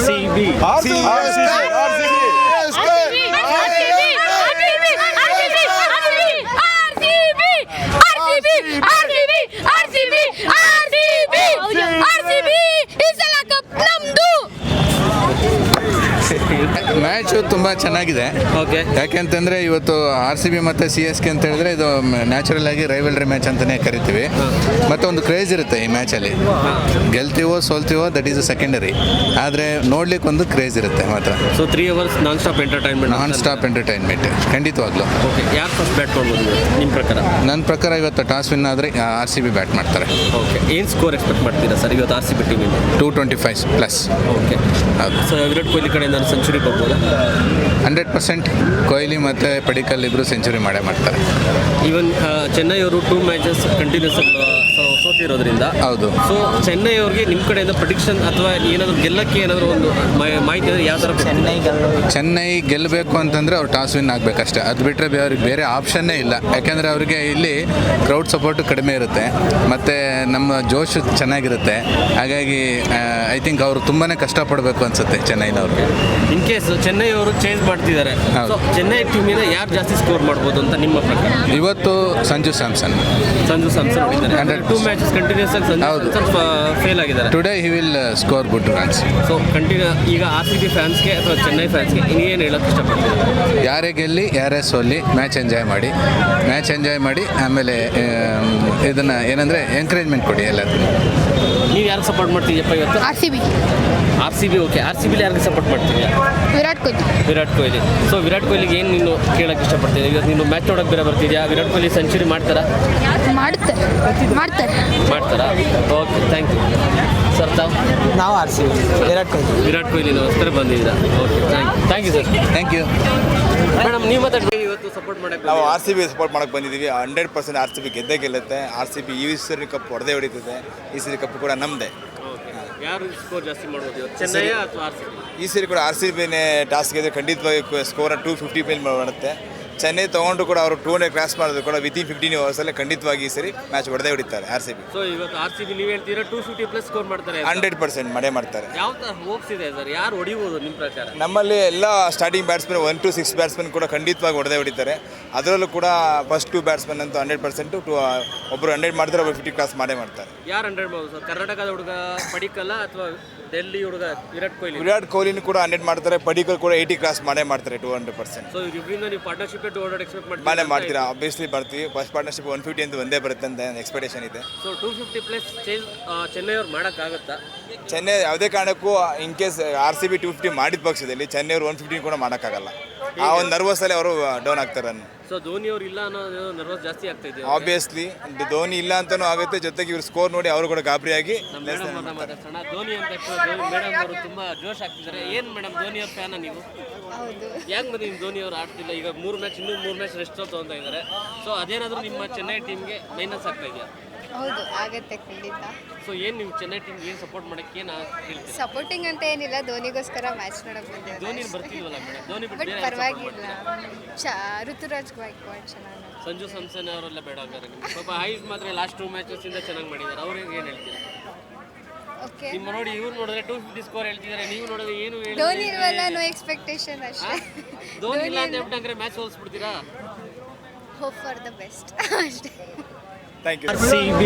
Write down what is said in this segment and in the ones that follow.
RCB. Match ತುಂಬ ಚೆನ್ನಾಗಿದೆ. Okay. ಯಾಕೆಂತಂದರೆ ಇವತ್ತು RCB ಮತ್ತು CSK ಅಂತ ಹೇಳಿದ್ರೆ ಇದು ನ್ಯಾಚುರಲ್ ಆಗಿ ರೈವಲ್ರಿ ಮ್ಯಾಚ್ ಅಂತಲೇ ಕರಿತೀವಿ. ಮತ್ತು ಒಂದು ಕ್ರೇಜ್ ಇರುತ್ತೆ ಈ ಮ್ಯಾಚಲ್ಲಿ. ಗೆಲ್ತೀವೋ ಸೋಲ್ತೀವೋ ದಟ್ ಈಸ್ ಸೆಕೆಂಡರಿ, ಆದರೆ ನೋಡ್ಲಿಕ್ಕೆ ಒಂದು ಕ್ರೇಜ್ ಇರುತ್ತೆ ಮಾತ್ರ. So 3 hours non stop entertainment ಖಂಡಿತವಾಗ್ಲೂ. ಓಕೆ. ಯಾರು ಫಸ್ಟ್ ಬ್ಯಾಟ್ ಮಾಡ್ಬೋದು ನಿಮ್ಮ ಪ್ರಕಾರ? ನನ್ನ ಪ್ರಕಾರ ಇವತ್ತು ಟಾಸ್ ವಿನ್ ಆದರೆ RCB ಬ್ಯಾಟ್ ಮಾಡ್ತಾರೆ. ಓಕೆ. ಏನು ಸ್ಕೋರ್ ಎಕ್ಸ್ಪೆಕ್ಟ್ ಮಾಡ್ತೀರಾ ಸರ್ ಇವತ್ತು RCB ಟೀಮಿಂದ? 225+. ಓಕೆ. ಹೌದು. ಸೊ ವಿರಾಟ್ ಕೊಹ್ಲಿ ಕಡೆಯಿಂದ ಸೆಂಚುರಿ ಬರ್ಬೋದಾ? 100% ಕೊಹ್ಲಿ ಮತ್ತು ಪಡಿಕಲ್ ಇಬ್ಬರು ಸೆಂಚುರಿ ಮಾಡೇ ಮಾಡ್ತಾರೆ. ಈವನ್ ಚೆನ್ನೈ ಅವರು 2 matches ಕಂಟಿನ್ಯೂಸ್ ಸೋತಿರೋದ್ರಿಂದ. ಹೌದು. ಸೊ ಚೆನ್ನೈ ಅವ್ರಿಗೆ ನಿಮ್ಮ ಕಡೆಯಿಂದ ಪ್ರಿಡಿಕ್ಷನ್ ಅಥವಾ ಏನಾದರೂ ಗೆಲ್ಲಕ್ಕೆ ಏನಾದರೂ ಒಂದು ಮಾಹಿತಿ ಅಂದರೆ ಯಾವ ಥರ? ಚೆನ್ನೈ ಗೆಲ್ಲಬೇಕು ಅಂತಂದರೆ ಅವ್ರು ಟಾಸ್ ವಿನ್ ಆಗಬೇಕಷ್ಟೇ. ಅದು ಬಿಟ್ಟರೆ ಅವ್ರಿಗೆ ಬೇರೆ ಆಪ್ಷನ್ನೇ ಇಲ್ಲ. ಯಾಕೆಂದರೆ ಅವರಿಗೆ ಇಲ್ಲಿ ಕ್ರೌಡ್ ಸಪೋರ್ಟು ಕಡಿಮೆ ಇರುತ್ತೆ ಮತ್ತು ನಮ್ಮ ಜೋಶ್ ಚೆನ್ನಾಗಿರುತ್ತೆ. ಹಾಗಾಗಿ ಐ ಥಿಂಕ್ ಅವರು ತುಂಬಾ ಕಷ್ಟಪಡಬೇಕು ಅನಿಸುತ್ತೆ ಚೆನ್ನೈನವ್ರು. ಇನ್ ಕೇಸ್ ಚೆನ್ನೈ ಅವರು ಚೇಂಜ್ ಮಾಡ್ತಿದ್ದಾರೆ, ಸೊ ಚೆನ್ನೈ ಟೀಮಿನ ಯಾರು ಜಾಸ್ತಿ ಸ್ಕೋರ್ ಮಾಡ್ಬೋದು ಅಂತ ನಿಮ್ಮ ಪ್ರಕಾರ? ಇವತ್ತು ಸಂಜು ಸ್ಯಾಮ್ಸನ್ ಹೊಡಿದ್ದಾರೆ. 2 matches ಕಂಟಿನ್ಯೂಸ್ ಆಗಿ ಫೇಲ್ ಆಗಿದ್ದಾರೆ. Today he will score good runs. So ಈಗ RCB ಫ್ಯಾನ್ಸ್ಗೆ ಅಥವಾ ಚೆನ್ನೈ ಫ್ಯಾನ್ಸ್ಗೆ ಇನ್ನೇನು ಹೇಳೋಕ್ಕೆ ಇಷ್ಟಪಡ್ತೀವಿ? ಯಾರೇ ಗೆಲ್ಲಿ ಯಾರೇ ಸೋಲಿ ಮ್ಯಾಚ್ ಎಂಜಾಯ್ ಮಾಡಿ ಆಮೇಲೆ ಇದನ್ನು ಏನಂದರೆ ಎಂಕರೇಜ್ಮೆಂಟ್ ಕೊಡಿ ಎಲ್ಲದನ್ನು. ನೀವು ಯಾರು ಸಪೋರ್ಟ್ ಮಾಡ್ತೀಯಪ್ಪ ಇವತ್ತು? RCB. ಓಕೆ. RCB ಯಾರಿಗೆ ಸಪೋರ್ಟ್ ಮಾಡ್ತೀವಿ? ವಿರಾಟ್ ಕೊಹ್ಲಿ. ಸೊ ವಿರಾಟ್ ಕೊಹ್ಲಿಗೆ ಏನು ನೀನು ಕೇಳೋಕ್ಕೆ ಇಷ್ಟಪಡ್ತೀನಿ? ಇವತ್ತು ನೀನು ಮ್ಯಾಚ್ ನೋಡೋಕೆ ಬೇರೆ ಬರ್ತಿದ್ಯಾ? ವಿರಾಟ್ ಕೊಹ್ಲಿ ಸೆಂಚುರಿ ಮಾಡ್ತಾರಾ? ಓಕೆ. Thank you sir. ನಾವು RCB. ವಿರಾಟ್ ಕೊಹ್ಲಿಗೋಸ್ಕರ ಬಂದಿದ್ದೀರಾ? Okay. Thank you sir. Thank you madam. ನೀವು ಮಾತಾಡ್ತೀವಿ ಇವತ್ತು ಸಪೋರ್ಟ್ ಮಾಡೋಕ್ಕೆ? ನಾವು RCB ಸಪೋರ್ಟ್ ಮಾಡೋಕ್ಕೆ ಬಂದಿದ್ದೀವಿ. 100% RCB ಗೆಲ್ಲುತ್ತೆ. RCB ಈ ಸರಿ ಕಪ್ ಹೊಡೆದೇ ಹೊಡಿತಿದೆ. ಈ ಸರಿ ಕಪ್ ಕೂಡ ನಮ್ಮದೇ. ಯಾರು ಸ್ಕೋರ್ ಜಾಸ್ತಿ ಮಾಡ್ಬೋದು, ಚೆನ್ನೈ ಅಥವಾ RCB? ಈ ಸರಿ ಕೂಡ RCBನೇ ಟಾಸ್ ಗೆದ್ರೆ ಖಂಡಿತವಾಗಿ ಸ್ಕೋರ್ 250 ಮೇಲೆ ಮಾಡುತ್ತೆ. ಚೆನ್ನೈ ತೊಗೊಂಡು ಕೂಡ ಅವರು 200 ಕ್ರಾಸ್ ಮಾಡೋದು ಕೂಡ ವಿತಿನ್ 15 hours ಖಂಡಿತವಾಗಿ ಈ ಸರಿ ಮ್ಯಾಚ್ ಹೊಡೆದೇ ಹೊಡಿತಾರೆ RCB. ಸೊ ಇವತ್ತು RCB ನೀವು ಹೇಳ್ತೀರಾ 250+ ಸ್ಕೋರ್ ಮಾಡ್ತಾರೆ? 100% ಮಾಡೇ ಮಾಡ್ತಾರೆ. ಯಾವ ಥರ ಹೋಪ್ಸ್ ಇದೆ ಸರ್? ಯಾರು ಹೊಡಿಬೋದು ನಿಮ್ಮ ಪ್ರಕಾರ? ನಮ್ಮಲ್ಲಿ ಎಲ್ಲ ಸ್ಟಾರ್ಟಿಂಗ್ ಬ್ಯಾಟ್ಸ್ಮನ್ 1 to 6 ಬ್ಯಾಟ್ಸ್ಮನ್ ಕೂಡ ಖಂಡಿತವಾಗಿ ಹೊಡೆದೇ ಹೊಡಿತಾರೆ. ಅದರಲ್ಲೂ ಕೂಡ ಫಸ್ಟ್ 2 ಬ್ಯಾಟ್ಸ್ಮನ್ ಅಂತೂ 100% ಒಬ್ಬರು 100 ಮಾಡಿದ್ರೆ ಒಬ್ಬರು 50 ಕ್ರಾಸ್ ಮಾಡೇ ಮಾಡ್ತಾರೆ. ಯಾರು 100 ಮಾಡ್ಬೋದು ಸರ್? ಕರ್ನಾಟಕದ ಹುಡುಗ ಪಡಿಕಲ್ಲ ಅಥವಾ ಡೆಲ್ಲಿ ಹುಡುಗ ವಿರಾಟ್ ಕೊಹ್ಲಿನೂ ಕೂಡ 100 ಮಾಡ್ತಾರೆ. ಪಡಿಕಲ್ ಕೂಡ 80 ಕ್ರಾಸ್ ಮಾಡೇ ಮಾಡ್ತಾರೆ 200%. ಸೊ ಇವರಿಂದ ನೀವು ಪಾರ್ಟ್ನರ್ಶಿಪ್ 200 ಎಕ್ಸ್ಪೆಕ್ಟ್ ಮಾಡೇ ಮಾಡ್ತೀರಾ? ಆಬ್ವಿಯಸ್ಲಿ ಬರ್ತೀವಿ. ಫಸ್ಟ್ ಪಾರ್ಟ್ನರ್ಶಿಪ್ 150 ಅಂತ ಒಂದೇ ಬರುತ್ತೆ ಅಂತ ಎಕ್ಸ್ಪೆಕ್ಟೇಷನ್ ಇದೆ. ಸೊ 250+ ಚೇಂಜ್ ಚೆನ್ನೈ ಅವ್ರು ಮಾಡೋಕ್ಕಾಗುತ್ತಾ? ಚೆನ್ನೈ ಯಾವುದೇ ಕಾರಣಕ್ಕೂ ಇನ್ ಕೇಸ್ RCB 250 ಮಾಡಿದ ಪಕ್ಷದಲ್ಲಿ ಚೆನ್ನೈ ಅವರು 150 ಕೂಡ ಮಾಡೋಕ್ಕಾಗಲ್ಲ. ಆ ಒಂದು ನರ್ವಸಲ್ಲಿ ಅವರು ಡೌನ್ ಆಗ್ತಾರೆ. ಸೊ ಧೋನಿ ಅವರು ಇಲ್ಲ ಅನ್ನೋ ನರ್ವಸ್ ಜಾಸ್ತಿ ಆಗ್ತಾ ಇದೆ. ಆಬ್ವಿಯಸ್ಲಿ ಧೋನಿ ಇಲ್ಲ ಅಂತಲೂ ಆಗುತ್ತೆ. ಜೊತೆಗೆ ಇವ್ರು ಸ್ಕೋರ್ ನೋಡಿ ಅವರು ಕೂಡ ಗಾಬರಿಯಾಗಿ ಮಾತಾಡ್ಸೋಣ. ಧೋನಿ ಅಂತ ಮೇಡಮ್ ಅವರು ತುಂಬಾ ಜೋಶ್ ಆಗ್ತಿದ್ದಾರೆ. ಏನು ಮೇಡಮ್, ಧೋನಿ ಅವ್ರ ಫ್ಯಾನ ನೀವು? ಯಾಕೆ ಮತ್ತೆ ನಿಮ್ಮ ಧೋನಿ ಅವರು ಆಡ್ತಿಲ್ಲ? ಈಗ 3 match ಇನ್ನೂ 3 match ರೆಸ್ಟ್ ತೊಗೊತಾ ಇದ್ದಾರೆ. ಸೊ ಅದೇನಾದರೂ ನಿಮ್ಮ ಚೆನ್ನೈ ಟೀಮ್ಗೆ ಮೈನಸ್ ಆಗ್ತಾ ಇದೆಯಾ? ಹೌದು, ಆಗುತ್ತೆ ಖಂಡಿತ. ಸೊ ಏನು ನೀವು ಚೆನ್ನೈ ಟೀಮ್ಗೆ ಏನು ಸಪೋರ್ಟ್ ಮಾಡೋಕ್ಕೆ ಏನು ಹೇಳ್ತೀವಿ? ಸಪೋರ್ಟಿಂಗ್ ಅಂತ ಏನಿಲ್ಲ, ಧೋನಿಗೋಸ್ಕರ ಮ್ಯಾಚ್ ನೋಡೋಕೆ ಬಂದಿದ್ದೀವಿ. ಧೋನಿ ಬರ್ತಿಲ್ವಲ್ಲ ಮೇಡಮ್? ಧೋನಿ ಬಟ್ ಪರವಾಗಿಲ್ಲ. ಋತುರಾಜ್ ಗಾಯಕ್ವಾಡ್ ಚೆನ್ನಾಗಿ, ಸಂಜು ಸ್ಯಾಮ್ಸನ್ ಅವರೆಲ್ಲ ಬೇಡ ಹಂಗಾರೆ ನಿಮ್ಗೆ. ಪಾಪ ಐಸ್ ಮಾತ್ರ ಲಾಸ್ಟ್ 2 matches ಇಂದ ಚೆನ್ನಾಗಿ ಮಾಡಿದ್ದಾರೆ. ಅವ್ರಿಗೆ ಏನು ಹೇಳ್ತೀರಾ? ಓಕೆ. ನಿಮ್ಮ ನೋಡಿ ಇವ್ರು ನೋಡಿದ್ರೆ 250 ಸ್ಕೋರ್ ಹೇಳ್ತಿದ್ದಾರೆ, ನೀವು ನೋಡಿದ್ರೆ ಏನು ಹೇಳಿ? ಧೋನಿ ಇರುವಲ್ಲ, ನೋ ಎಕ್ಸ್ಪೆಕ್ಟೇಷನ್ ಅಷ್ಟೇ. ಧೋನಿ ಇಲ್ಲ ಅಂತ ಹೇಳ್ಬಿಟ್ಟಂದ್ರೆ ಮ್ಯಾಚ್ ಸೋಲ್ಸ್ಬಿಡ್ತೀರಾ? ಹೋಪ್ ಫಾರ್ ದ ಬೆಸ್ಟ್ ಅಷ್ಟೇ. Thank you. RCB.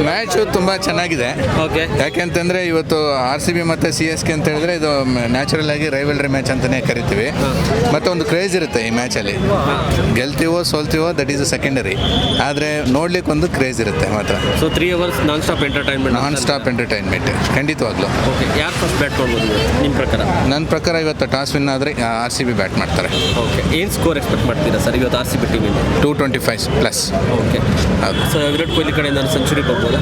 ಮ್ಯಾಚು ತುಂಬ ಚೆನ್ನಾಗಿದೆ. ಓಕೆ. ಯಾಕೆಂತಂದರೆ ಇವತ್ತು RCB ಮತ್ತು CSK ಅಂತ ಹೇಳಿದ್ರೆ ಇದು ನ್ಯಾಚುರಲ್ ಆಗಿ ರೈವಲ್ರಿ ಮ್ಯಾಚ್ ಅಂತಲೇ ಕರಿತೀವಿ. ಮತ್ತು ಒಂದು ಕ್ರೇಜ್ ಇರುತ್ತೆ ಈ ಮ್ಯಾಚಲ್ಲಿ. ಗೆಲ್ತೀವೋ ಸೋಲ್ತೀವೋ ದಟ್ ಈಸ್ ಸೆಕೆಂಡರಿ, ಆದರೆ ನೋಡ್ಲಿಕ್ಕೆ ಒಂದು ಕ್ರೇಜ್ ಇರುತ್ತೆ ಮಾತ್ರ. So 3 hours non stop entertainment ಖಂಡಿತವಾಗ್ಲೂ. ಓಕೆ. ಯಾರು ಫಸ್ಟ್ ಬ್ಯಾಟ್ ಮಾಡ್ಬೋದು ನಿಮ್ಮ ಪ್ರಕಾರ? ನನ್ನ ಪ್ರಕಾರ ಇವತ್ತು ಟಾಸ್ ವಿನ್ ಆದರೆ RCB ಬ್ಯಾಟ್ ಮಾಡ್ತಾರೆ. ಓಕೆ. ಏನು ಸ್ಕೋರ್ ಎಕ್ಸ್ಪೆಕ್ಟ್ ಮಾಡ್ತೀರಾ ಸರ್ ಇವತ್ತು RCB ಟೀಮಿಂದ? 225+. ಓಕೆ. ಹೌದು. ಸೊ ವಿರಾಟ್ ಕೊಹ್ಲಿ ಕಡೆಯಿಂದ ಸೆಂಚುರಿ ಬರ್ಬೋದಾ?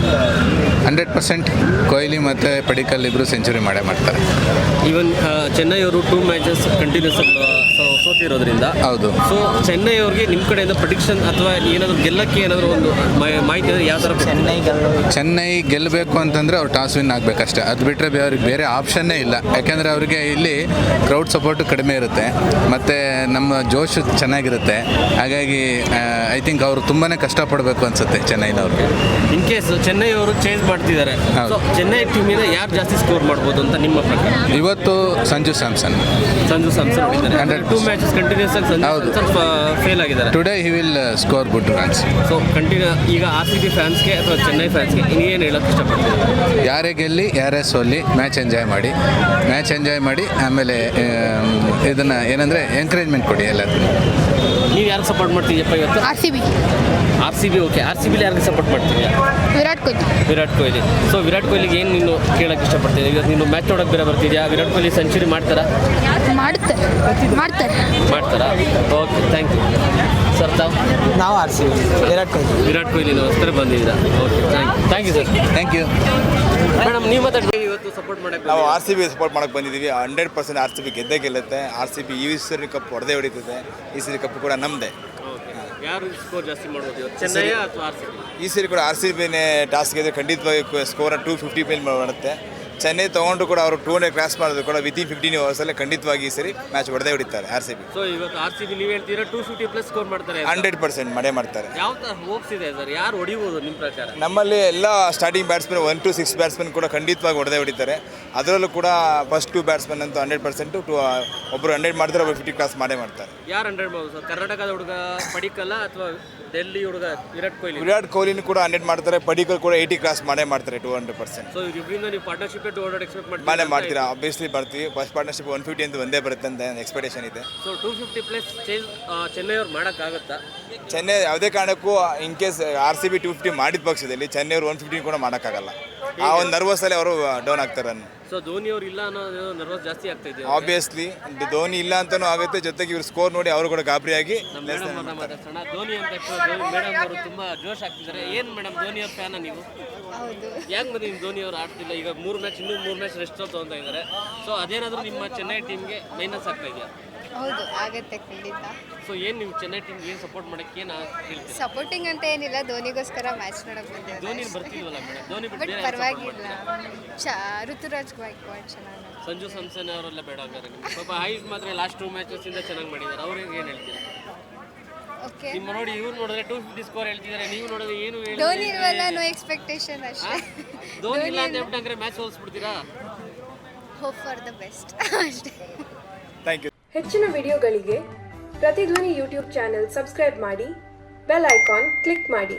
100% ಕೊಹ್ಲಿ ಮತ್ತು ಪಡಿಕಲ್ ಇಬ್ಬರು ಸೆಂಚುರಿ ಮಾಡೇ ಮಾಡ್ತಾರೆ. ಈವನ್ ಚೆನ್ನೈ ಅವರು 2 ಮ್ಯಾಚಸ್ ಕಂಟಿನ್ಯೂಸ್ ಸೋತಿರೋದ್ರಿಂದ ಹೌದು. ಸೊ ಚೆನ್ನೈ ಅವ್ರಿಗೆ ನಿಮ್ಮ ಕಡೆಯಿಂದ ಪ್ರಿಡಿಕ್ಷನ್ ಅಥವಾ ಏನಾದರೂ ಗೆಲ್ಲಕ್ಕೆ ಏನಾದರೂ ಒಂದು ಮಾಹಿತಿ ಅಂದರೆ ಯಾವ ಥರ? ಚೆನ್ನೈ ಗೆಲ್ಲಬೇಕು ಅಂತಂದರೆ ಅವ್ರು ಟಾಸ್ ವಿನ್ ಆಗಬೇಕಷ್ಟೇ. ಅದು ಬಿಟ್ಟರೆ ಅವ್ರಿಗೆ ಬೇರೆ ಆಪ್ಷನ್ನೇ ಇಲ್ಲ. ಯಾಕೆಂದರೆ ಅವರಿಗೆ ಇಲ್ಲಿ ಕ್ರೌಡ್ ಸಪೋರ್ಟು ಕಡಿಮೆ ಇರುತ್ತೆ ಮತ್ತು ನಮ್ಮ ಜೋಶ್ ಚೆನ್ನಾಗಿರುತ್ತೆ. ಹಾಗಾಗಿ ಐ ಥಿಂಕ್ ಅವರು ತುಂಬಾ ಕಷ್ಟಪಡಬೇಕು ಅನಿಸುತ್ತೆ ಚೆನ್ನೈನವ್ರಿಗೆ. ಇನ್ ಕೇಸ್ ಚೆನ್ನೈ ಅವರು ಚೇಂಜ್ ಮಾಡ್ತಿದ್ದಾರೆ, ಹೌದು. ಸೊ ಚೆನ್ನೈ ಟೀಮಿನ ಯಾರು ಜಾಸ್ತಿ ಸ್ಕೋರ್ ಮಾಡ್ಬೋದು ಅಂತ ನಿಮ್ಮ ಪ್ರಕಾರ? ಇವತ್ತು ಸಂಜು ಸ್ಯಾಮ್ಸನ್ ಹೊಡಿದ್ದಾರೆ. 2 ಮ್ಯಾಚಸ್ ಕಂಟಿನ್ಯೂಸ್ ಆಗಿ ಹೌದು. ಸ್ವಲ್ಪ ಫೇಲ್ ಆಗಿದ್ದಾರೆ. Today he will score good runs. So ಈಗ RCB ಫ್ಯಾನ್ಸ್ಗೆ ಅಥವಾ ಚೆನ್ನೈ ಫ್ಯಾನ್ಸ್ಗೆ ಇನ್ನೇನು ಹೇಳೋಕ್ಕೆ ಇಷ್ಟಪಡ್ತೀನಿ? ಯಾರೇ ಗೆಲ್ಲಿ ಯಾರೇ ಸೋಲಿ ಮ್ಯಾಚ್ ಎಂಜಾಯ್ ಮಾಡಿ ಆಮೇಲೆ ಇದನ್ನು ಏನಂದರೆ ಎಂಕರೇಜ್ಮೆಂಟ್ ಕೊಡಿ ಎಲ್ಲದನ್ನು. ನೀವು ಯಾರಿಗೆ ಸಪೋರ್ಟ್ ಮಾಡ್ತೀಯಪ್ಪ ಇವತ್ತು? RCB. ಓಕೆ, RCB ಯಾರಿಗೆ ಸಪೋರ್ಟ್ ಮಾಡ್ತೀವಿ? ವಿರಾಟ್ ಕೊಹ್ಲಿ. ಸೊ ವಿರಾಟ್ ಕೊಹ್ಲಿಗೆ ಏನು ನೀನು ಕೇಳೋಕ್ಕೆ ಇಷ್ಟಪಡ್ತೀನಿ? ಈಗ ನೀನು ಮ್ಯಾಚ್ ನೋಡೋಕೆ ಬೇರೆ ಬರ್ತಿದ್ಯಾ? ವಿರಾಟ್ ಕೊಹ್ಲಿ ಸೆಂಚುರಿ ಮಾಡ್ತಾರಾ? Okay, thank you sir. ನಾವು RCB ವಿರಾಟ್ ಕೊಹ್ಲಿಗೋಸ್ಕರ ಬಂದಿದ್ದೀರಾ? Okay, thank you sir. Thank you madam, ನೀವು ಮಾತಾಡ್ತೀವಿ ಇವತ್ತು ಸಪೋರ್ಟ್ ಮಾಡಕ್ಕೆ? ನಾವು RCB ಸಪೋರ್ಟ್ ಮಾಡಕ್ಕೆ ಬಂದಿದ್ದೀವಿ. 100% RCB ಗೆದ್ದೇ ಗೆಲ್ಲುತ್ತೆ. RCB ಈ ಸರಿ ಕಪ್ ಹೊಡೆದೇ ಹೊಡಿತದೆ. ಈ ಸರಿ ಕಪ್ ಕೂಡ ನಮ್ಮದೇ. ಯಾರು ಸ್ಕೋರ್ ಜಾಸ್ತಿ ಮಾಡ್ಬೋದು ಇವತ್ತು, ಚೆನ್ನೈ ಅಥವಾ RCB? ಈ ಸರಿ ಕೂಡ RCBನೇ ಟಾಸ್ ಗೆದ್ದರೆ ಖಂಡಿತವಾಗಿ ಸ್ಕೋರ್ 250 ಮೇಲ್ ಮಾಡುತ್ತೆ. ಚೆನ್ನೈ ತೊಗೊಂಡು ಕೂಡ ಅವರು 200 ಕ್ರಾಸ್ ಮಾಡೋದು ಕೂಡ ವಿತಿನ್ 15 ಓವರ್ಸಲ್ಲೇ ಖಂಡಿತವಾಗಿ ಈ ಸರಿ ಮ್ಯಾಚ್ ಹೊಡೆದೇ ಹೊಡಿತಾರೆ RCB. ಸೊ ಇವತ್ತು RCB ನೀವು ಹೇಳ್ತೀರಾ 250+ ಸ್ಕೋರ್ ಮಾಡ್ತಾರೆ? 100% ಮಾಡೇ ಮಾಡ್ತಾರೆ. ಯಾವ ಥರ ಹೋಪ್ಸ್ ಇದೆ ಸರ್? ಯಾರು ಹೊಡಿಬೋದು ನಿಮ್ಮ ಪ್ರಕಾರ? ನಮ್ಮಲ್ಲಿ ಎಲ್ಲ ಸ್ಟಾರ್ಟಿಂಗ್ ಬ್ಯಾಟ್ಸ್ಮನ್ 1 to 6 ಬ್ಯಾಟ್ಸ್ಮನ್ ಕೂಡ ಖಂಡಿತವಾಗಿ ಹೊಡೆದೇ ಹೊಡಿತಾರೆ. ಅದರಲ್ಲೂ ಕೂಡ ಫಸ್ಟ್ 2 ಬ್ಯಾಟ್ಸ್ಮನ್ ಅಂತೂ 100% ಒಬ್ಬರು 100 ಮಾಡಿದ್ರೆ ಒಬ್ಬರು 50 ಕ್ರಾಸ್ ಮಾಡೇ ಮಾಡ್ತಾರೆ. ಯಾರು 100 ಮಾಡ್ಬೋದು ಸರ್? ಕರ್ನಾಟಕದ ಹುಡುಗ ಪಡಿಕಲ್ಲ ಅಥವಾ ಡೆಲ್ಲಿ ಹುಡುಗ ವಿರಾಟ್ ಕೊಹ್ಲಿ? ವಿರಾಟ್ ಕೊಹ್ಲಿನೂ ಕೂಡ 100 ಮಾಡ್ತಾರೆ. ಪಡಿಕಲ್ ಕೂಡ 80 ಕ್ರಾಸ್ ಮಾಡೇ ಮಾಡ್ತಾರೆ 200%. ಸೊ ಇವರಿಂದ ನೀವು ಪಾರ್ಟ್ನರ್ಶಿಪ್ 200 ಎಕ್ಸ್ಪೆಕ್ಟ್ ಮಾಡೇ ಮಾಡ್ತೀರಾ? ಆಬ್ವಿಯಸ್ಲಿ ಬರ್ತೀವಿ. ಫಸ್ಟ್ ಪಾರ್ಟ್ನರ್ಶಿಪ್ 150 ಅಂತ ಒಂದೇ ಬರುತ್ತೆ ಅಂತ ಎಕ್ಸ್ಪೆಕ್ಟೇಷನ್ ಇದೆ. ಸೊ 250+ ಚೇಂಜ್ ಚೆನ್ನೈ ಅವ್ರು ಮಾಡೋಕ್ಕಾಗತ್ತಾ? ಚೆನ್ನೈ ಯಾವುದೇ ಕಾರಣಕ್ಕೂ ಇನ್ ಕೇಸ್ RCB 250 ಮಾಡಿದ ಪಕ್ಷದಲ್ಲಿ ಚೆನ್ನೈ ಅವರು 150 ಕೂಡ ಮಾಡೋಕ್ಕಾಗಲ್ಲ. ಆ ಒಂದು ನರ್ವಸಲ್ಲಿ ಅವರು ಡೌನ್ ಆಗ್ತಾರೆ. ಸೊ ಧೋನಿ ಅವ್ರು ಇಲ್ಲ ಅನ್ನೋ ನರ್ವಸ್ ಜಾಸ್ತಿ ಆಗ್ತಾ ಇದೆ. ಆಬ್ವಿಯಸ್ಲಿ ಧೋನಿ ಇಲ್ಲ ಅಂತಾನೂ ಆಗುತ್ತೆ, ಜೊತೆಗೆ ಇವ್ರು ಸ್ಕೋರ್ ನೋಡಿ ಅವರು ಕೂಡ ಗಾಬರಿಯಾಗಿ ಮಾತಾಡ್ಸೋಣ. ಧೋನಿ ಅಂತ ಮೇಡಮ್ ಅವರು ತುಂಬಾ ಜೋಶ್ ಆಗ್ತಿದ್ದಾರೆ. ಏನು ಮೇಡಮ್, ಧೋನಿ ಅವ್ರ ಫ್ಯಾನ ನೀವು? ಯಾಕೆ ಮತ್ತೆ ನಿಮ್ಮ ಧೋನಿ ಅವರು ಆಡ್ತಿಲ್ಲ? ಈಗ 3 ಮ್ಯಾಚ್ ರೆಸ್ಟ್ ತಗೊಂತ ಇದ್ದಾರೆ. ಸೊ ಅದೇನಾದರೂ ನಿಮ್ಮ ಚೆನ್ನೈ ಟೀಮ್ಗೆ ಮೈನಸ್ ಆಗ್ತಾ ಇದೆಯಾ? ಹೌದು, ಆಗತ್ತೆ ಖಂಡಿತ. ಸೊ ಏನು ನೀವು ಚೆನ್ನೈ ಟೀಮ್ಗೆ ಏನು ಸಪೋರ್ಟ್ ಮಾಡೋಕ್ಕೆ ಏನು ಹೇಳ್ತೀರಿ? ಸಪೋರ್ಟಿಂಗ್ ಅಂತ ಏನಿಲ್ಲ, ಧೋನಿಗೋಸ್ಕರ ಮ್ಯಾಚ್ ನೋಡಕ್ ಬಂದಿದ್ದೆ. ಧೋನಿ ಬರ್ತಿಲ್ವಲ್ಲ ಮೇಡಮ್? ಧೋನಿ ಬಟ್ ಪರವಾಗಿಲ್ಲ. ಋತುರಾಜ್ ಗಾಯಕ್ವಾಡ್ ಚೆನ್ನಾಗಿ. ಸಂಜು ಸ್ಯಾಮ್ಸನ್ ಅವರೆಲ್ಲ ಬೇಡ ಹಂಗಾರೆ ನಿಮ್ಗೆ? ಸ್ವಲ್ಪ ಹೈಸ್ ಮಾತ್ರ ಲಾಸ್ಟ್ 2 ಮ್ಯಾಚಸ್ಸಿಂದ ಚೆನ್ನಾಗಿ ಮಾಡಿದ್ದಾರೆ. ಅವ್ರಿಗೆ ಏನು ಹೇಳ್ತೀರಾ? ಓಕೆ, ನಿಮ್ಮ ನೋಡಿ ಇವ್ರು ನೋಡಿದ್ರೆ 250 ಸ್ಕೋರ್ ಹೇಳ್ತಿದ್ದಾರೆ, ನೀವು ನೋಡಿದ್ರೆ ಏನು ಧೋನಿ ಇರುವಲ್ಲ, ನೋ ಎಕ್ಸ್ಪೆಕ್ಟೇಷನ್ ಅಷ್ಟೇ. ಧೋನಿ ಇಲ್ಲ ಅಂತ ಹೇಳ್ಬಿಟ್ಟಂದ್ರೆ ಮ್ಯಾಚ್ ಸೋಲ್ಸ್ಬಿಡ್ತೀರಾ? ಹೋಪ್ ಫಾರ್ ದ ಬೆಸ್ಟ್ ಅಷ್ಟೇ. Thank you. ಹೆಚ್ಚಿನ ವಿಡಿಯೋಗಳಿಗೆ ಪ್ರತಿಧ್ವನಿ ಯೂಟ್ಯೂಬ್ ಚಾನೆಲ್ ಸಬ್ಸ್ಕ್ರೈಬ್ ಮಾಡಿ, ಬೆಲ್ ಐಕಾನ್ ಕ್ಲಿಕ್ ಮಾಡಿ.